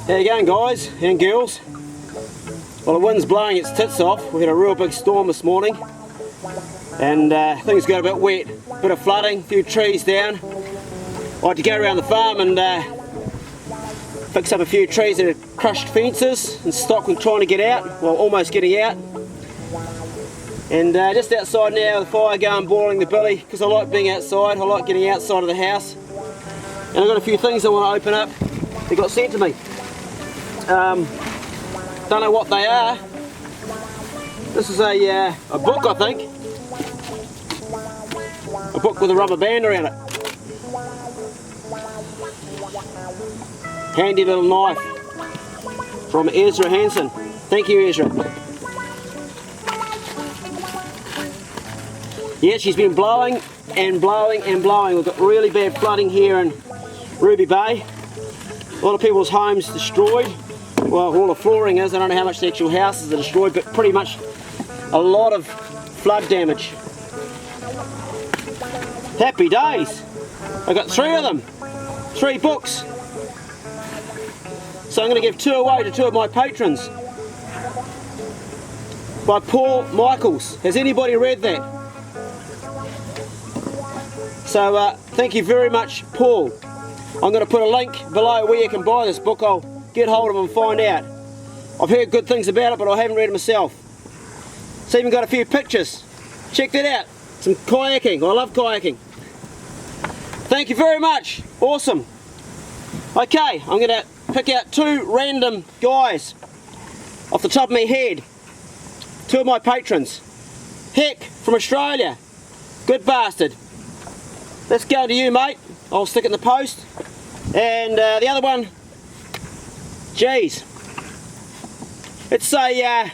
How you going, guys and girls? Well, the wind's blowing its tits off. We had a real big storm this morning and things got a bit wet. Bit of flooding, a few trees down. I had to go around the farm and fix up a few trees that had crushed fences and stock were trying to get out, well, almost getting out. And just outside now, the fire going, boiling the billy, because I like being outside, I like getting outside of the house. And I've got a few things I want to open up that got sent to me. Don't know what they are. This is a book, I think. A book with a rubber band around it. Handy little knife from Ezra Hansen. Thank you, Ezra. Yeah, she's been blowing and blowing and blowing. We've got really bad flooding here in Ruby Bay. A lot of people's homes destroyed. Well, all the flooring is. I don't know how much the actual houses are destroyed, but pretty much a lot of flood damage. Happy days. I got 3 of them. 3 books. So I'm going to give 2 away to 2 of my patrons. By Paul Michaels. Has anybody read that? So thank you very much, Paul. I'm going to put a link below where you can buy this book. I'll get hold of them and find out. I've heard good things about it, but I haven't read it myself. It's even got a few pictures. Check that out. Some kayaking. I love kayaking. Thank you very much. Awesome. Okay, I'm going to pick out 2 random guys off the top of my head. 2 of my patrons. Heck from Australia. Good bastard. Let's go to you, mate. I'll stick it in the post. And the other one, geez, it's a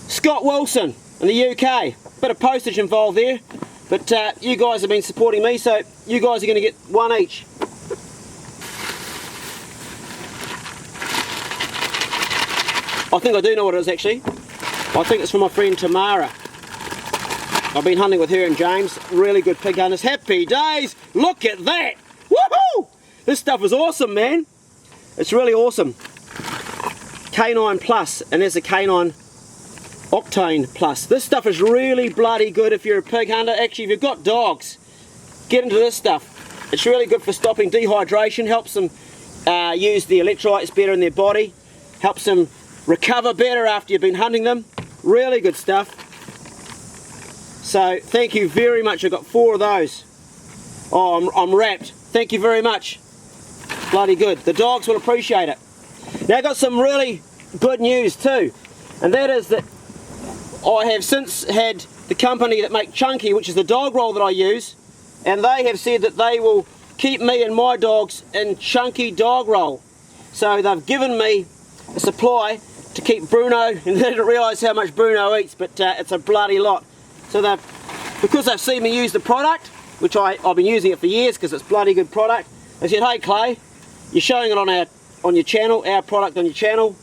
Scott Wilson in the UK. Bit of postage involved there, but you guys have been supporting me, so you guys are going to get 1 each. I think I do know what it is actually. I think it's from my friend Tamara. I've been hunting with her and James. Really good pig hunters. Happy days! Look at that! Woohoo! This stuff is awesome, man. It's really awesome. Canine Plus, and there's a Canine Octane Plus. This stuff is really bloody good if you're a pig hunter. Actually, if you've got dogs, get into this stuff. It's really good for stopping dehydration, helps them use the electrolytes better in their body, helps them recover better after you've been hunting them. Really good stuff. So thank you very much. I've got 4 of those. Oh, I'm wrapped. Thank you very much. Bloody good. The dogs will appreciate it. Now I've got some really good news too, and that is that I have since had the company that make Chunky, which is the dog roll that I use, and they have said that they will keep me and my dogs in Chunky dog roll. So they've given me a supply to keep Bruno, and they didn't realise how much Bruno eats, but it's a bloody lot. So because they've seen me use the product, which I've been using it for years because it's bloody good product, they said, hey Clay, you're showing it on your channel, our product on your channel.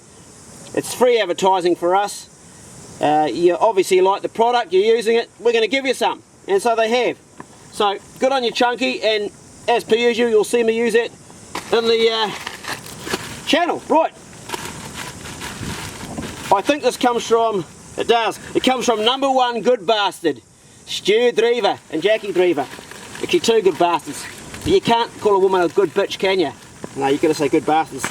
It's free advertising for us. You obviously like the product, you're using it, we're going to give you some. And so they have. So good on you, Chunky, and as per usual, you'll see me use it in the channel. Right. I think this comes from, it does, it comes from #1 good bastard, Stu Drever and Jackie Drever. Actually 2 good bastards. But you can't call a woman a good bitch, can you? No, you've got to say good bastards.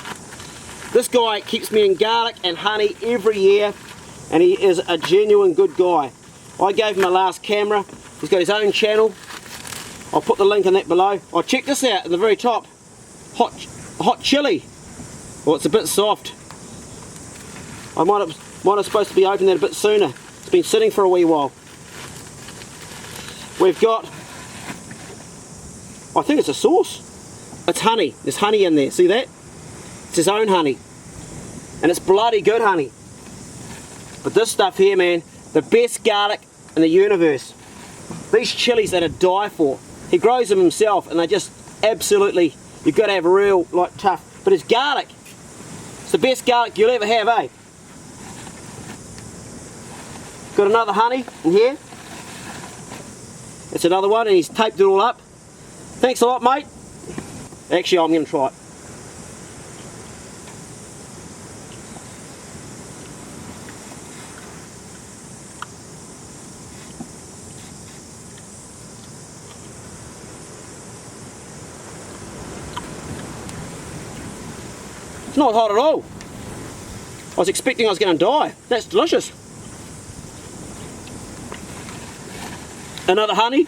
This guy keeps me in garlic and honey every year, and he is a genuine good guy. I gave him my last camera. He's got his own channel. I'll put the link in that below. Oh, check this out at the very top. Hot chili. Well, it's a bit soft. I might have supposed to be opening that a bit sooner. It's been sitting for a wee while. We've got, I think it's a sauce. It's honey. There's honey in there. See that? It's his own honey. And it's bloody good honey. But this stuff here, man, the best garlic in the universe. These chilies that are die for. He grows them himself and they just absolutely, you've got to have a real, like, tough. But it's garlic. It's the best garlic you'll ever have, eh? Got another honey in here. It's another one, and he's taped it all up. Thanks a lot, mate. Actually, I'm going to try it. It's not hot at all. I was expecting I was going to die. That's delicious. Another honey.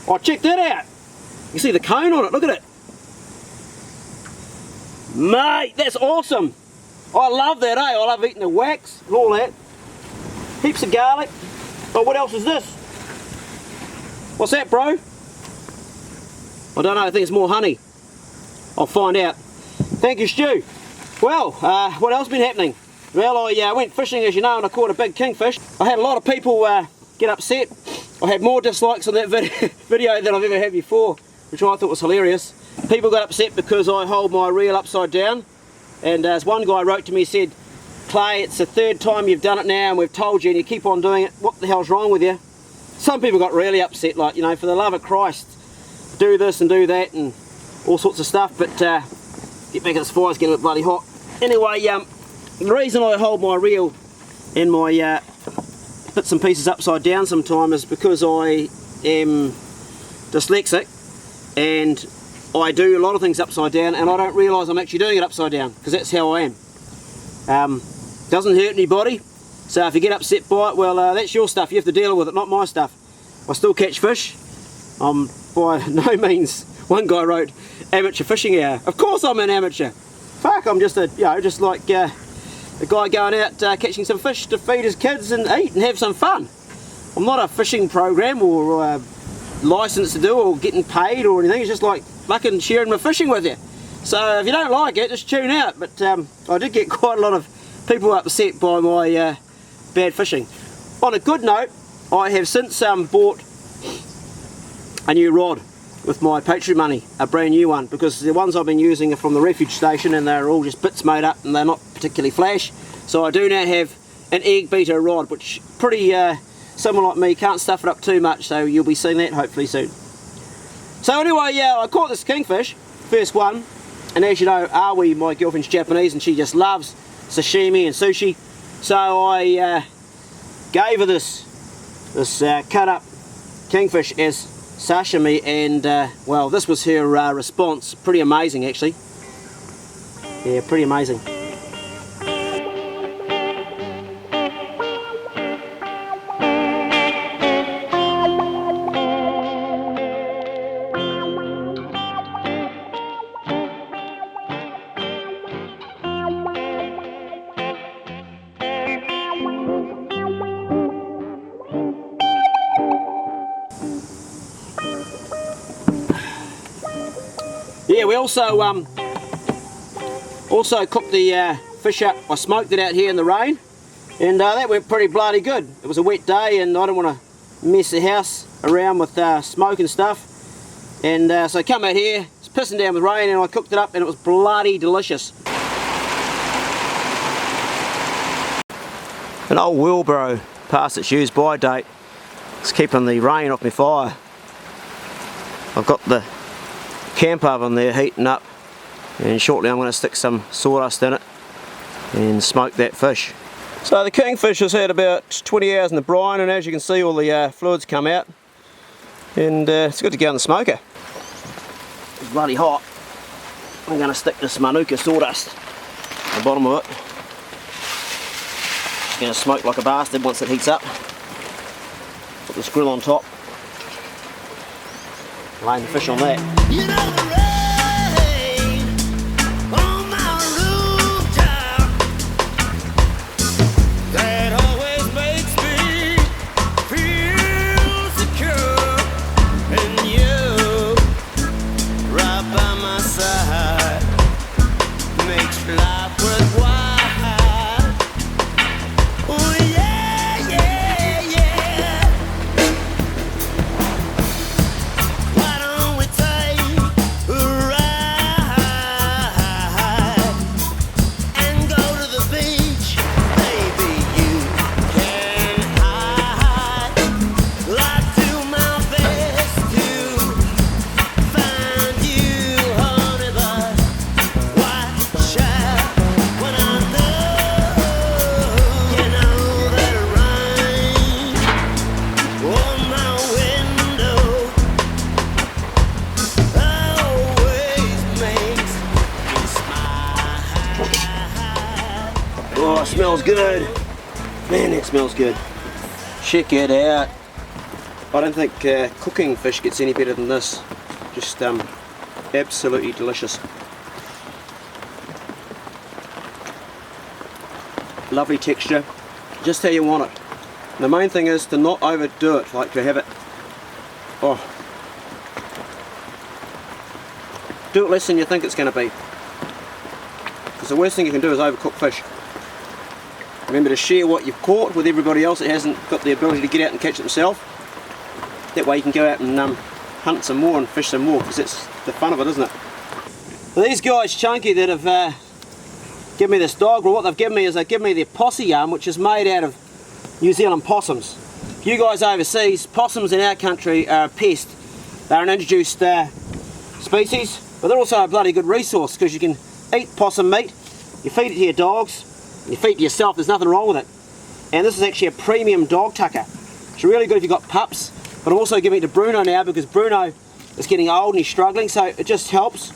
Oh, check that out. You see the cone on it, look at it. Mate, that's awesome. I love that, eh? I love eating the wax and all that. Heaps of garlic. Oh, what else is this? What's that, bro? I don't know, I think it's more honey. I'll find out. Thank you, Stu. Well, what else been happening? Well, I went fishing, as you know, and I caught a big kingfish. I had a lot of people get upset. I had more dislikes on that video than I've ever had before, which I thought was hilarious. People got upset because I hold my reel upside down, and as one guy wrote to me, said, "Clay, it's the third time you've done it now and we've told you and you keep on doing it. What the hell's wrong with you?" Some people got really upset, like, you know, for the love of Christ, do this and do that and all sorts of stuff, but get back at this fire, it's getting a bit bloody hot. Anyway, the reason I hold my reel and my bits and pieces upside down sometimes is because I am dyslexic and I do a lot of things upside down and I don't realise I'm actually doing it upside down, because that's how I am. Doesn't hurt anybody, so if you get upset by it, well, that's your stuff, you have to deal with it, not my stuff. I still catch fish. I'm by no means, one guy wrote, amateur fishing hour. Of course I'm an amateur. Fuck, I'm just a, you know, just like a guy going out catching some fish to feed his kids and eat and have some fun. I'm not a fishing program or licensed to do or getting paid or anything. It's just like fucking sharing my fishing with you. So if you don't like it, just tune out. But I did get quite a lot of people upset by my bad fishing. On a good note, I have since bought a new rod with my Patreon money, a brand new one, because the ones I've been using are from the refuge station and they're all just bits made up and they're not particularly flash. So I do now have an egg beater rod, which pretty someone like me can't stuff it up too much, so you'll be seeing that hopefully soon. So anyway, yeah, I caught this kingfish, first one, and as you know, Aoi, my girlfriend's Japanese and she just loves sashimi and sushi, so I gave her this cut up kingfish as sashimi, and well, this was her response. Pretty amazing, actually. Yeah, pretty amazing. Yeah, we also cooked the fish up. I smoked it out here in the rain, and that went pretty bloody good. It was a wet day and I didn't want to mess the house around with smoke and stuff, and so I come out here, it's pissing down with rain, and I cooked it up and it was bloody delicious. An old wheelbarrow past its use by date. It's keeping the rain off my fire. I've got the camp oven there heating up, and shortly I'm going to stick some sawdust in it and smoke that fish. So the kingfish has had about 20 hours in the brine, and as you can see, all the fluids come out, and it's good to go in the smoker. It's bloody hot. I'm going to stick this Manuka sawdust at the bottom of it. It's going to smoke like a bastard once it heats up. Put this grill on top. Laying the fish on that. You know the rain on my rooftop, that always makes me feel secure, and you right by my side makes life worthwhile. Oh yeah, yeah, yeah. smells good. Man, that smells good. Check it out. I don't think cooking fish gets any better than this. Just absolutely delicious. Lovely texture, just how you want it. And the main thing is to not overdo it, like to have it, oh, do it less than you think it's going to be. Because the worst thing you can do is overcook fish. Remember to share what you've caught with everybody else that hasn't got the ability to get out and catch it themselves. That way you can go out and hunt some more and fish some more, because it's the fun of it, isn't it? Well, these guys, Chunky, that have given me this dog, well, what they've given me is they've given me their possum yarn, which is made out of New Zealand possums. You guys overseas, possums in our country are a pest. They're an introduced species, but they're also a bloody good resource, because you can eat possum meat, you feed it to your dogs, you feed it to yourself, there's nothing wrong with it. And this is actually a premium dog tucker. It's really good if you've got pups, but I'm also giving it to Bruno now because Bruno is getting old and he's struggling, so it just helps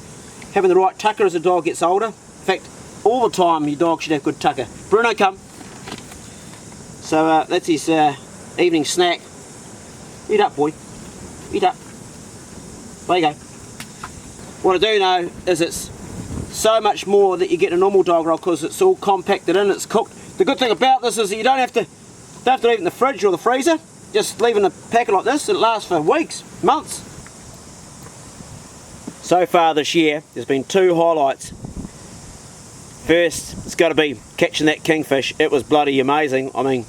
having the right tucker as the dog gets older. In fact, all the time your dog should have good tucker. Bruno, come. So that's his evening snack. Eat up, boy. Eat up. There you go. What I do know is it's so much more that you get in a normal dog roll because it's all compacted in, it's cooked. The good thing about this is that you don't have to leave it in the fridge or the freezer. Just leave it in a packet like this, it lasts for weeks, months. So far this year, there's been two highlights. First, it's got to be catching that kingfish. It was bloody amazing. I mean,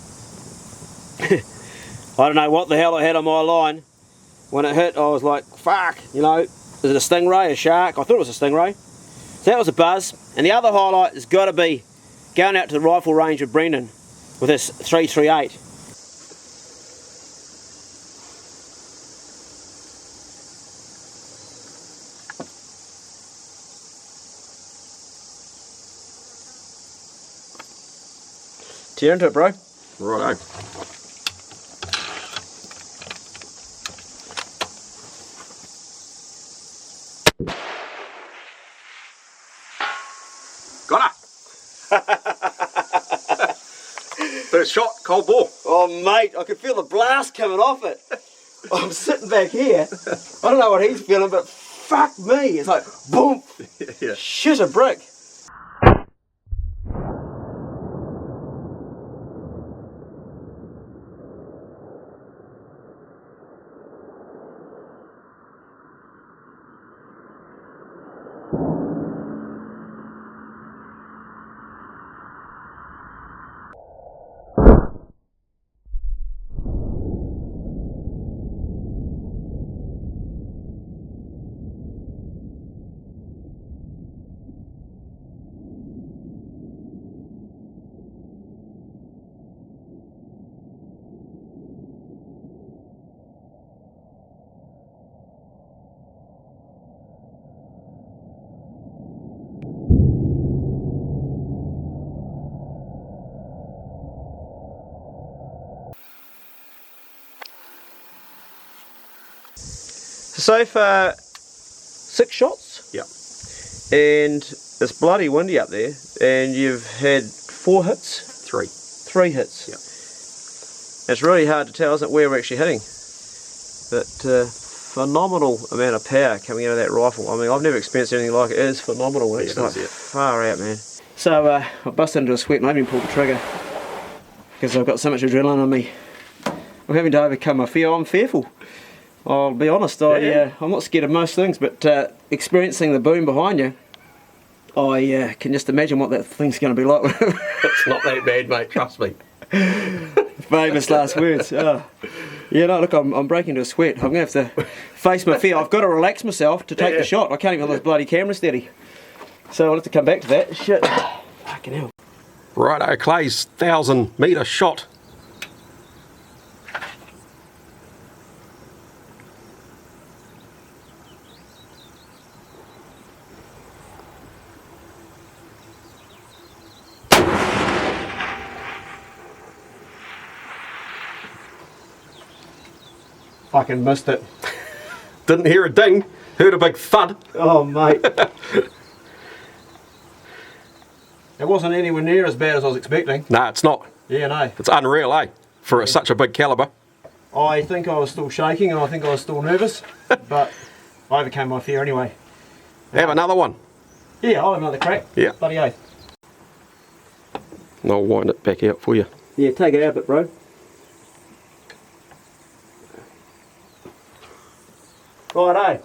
I don't know what the hell I had on my line. When it hit, I was like, fuck, you know, is it a stingray, a shark? I thought it was a stingray. So that was a buzz. And the other highlight has got to be going out to the rifle range with Brendan with this 338. Tear into it, bro. Righto. Got her. First shot, cold ball. Oh mate, I could feel the blast coming off it. I'm sitting back here. I don't know what he's feeling, but fuck me. It's like boom. Yeah. Shit a brick. So far, 6 shots. Yeah. And it's bloody windy up there. And you've had 4 hits? 3. 3 hits. Yeah. It's really hard to tell, isn't it, where we're actually hitting. But phenomenal amount of power coming out of that rifle. I mean, I've never experienced anything like it. It is phenomenal. It's like far out, man. So I busted into a sweat and I haven't even pulled the trigger because I've got so much adrenaline on me. I'm having to overcome my fear. I'm fearful. I'll be honest, I'm not scared of most things, but experiencing the boom behind you, I can just imagine what that thing's going to be like. It's not that bad, mate, trust me. Famous last words. Oh. Yeah, no, look, I'm breaking into a sweat. I'm going to have to face my fear. I've got to relax myself to take the shot. I can't even hold this bloody camera steady. So I'll have to come back to that. Shit. Fucking hell. Righto, Clay's 1,000 metre shot. Fucking missed it. Didn't hear a ding, heard a big thud. Oh, mate. It wasn't anywhere near as bad as I was expecting. No, it's not. Yeah, no. It's unreal, eh? For such a big calibre. I think I was still shaking and I think I was still nervous, but I overcame my fear anyway. Have another one. Yeah, I'll have another crack. Yeah. Bloody oath. And I'll wind it back out for you. Yeah, take it out a bit, bro. Righto.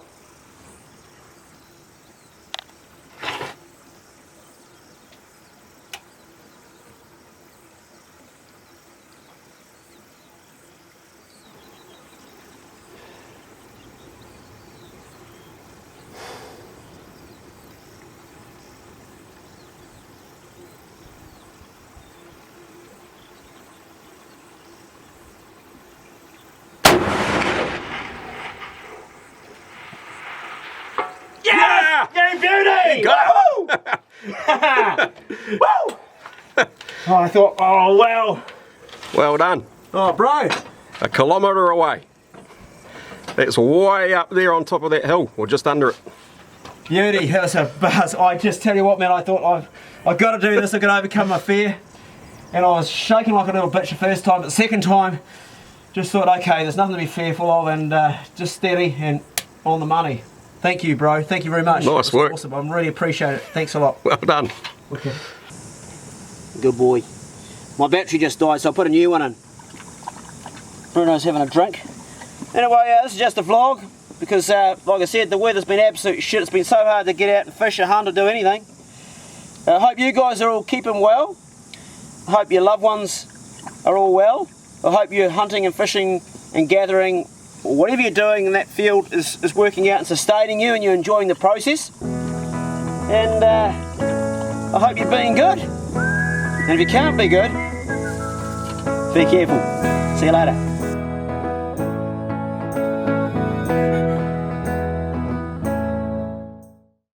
Yeah! Game beauty! Go! Woo! Oh, I thought, oh wow. Well done. Oh, bro. A kilometre away. That's way up there on top of that hill, or just under it. Beauty, that was a buzz. I just tell you what, man, I thought I've got to do this, I've got to overcome my fear. And I was shaking like a little bitch the first time, but the second time, just thought, okay, there's nothing to be fearful of, and just steady and on the money. Thank you, bro. Thank you very much. Nice work. Awesome. I really appreciate it. Thanks a lot. Well done. Okay. Good boy. My battery just died, so I put a new one in. Bruno's having a drink. Anyway, this is just a vlog because, like I said, the weather's been absolute shit. It's been so hard to get out and fish or hunt or do anything. I hope you guys are all keeping well. I hope your loved ones are all well. I hope you're hunting and fishing and gathering, or whatever you're doing in that field is working out and sustaining you and you're enjoying the process. And I hope you're being good. And if you can't be good, be careful. See you later.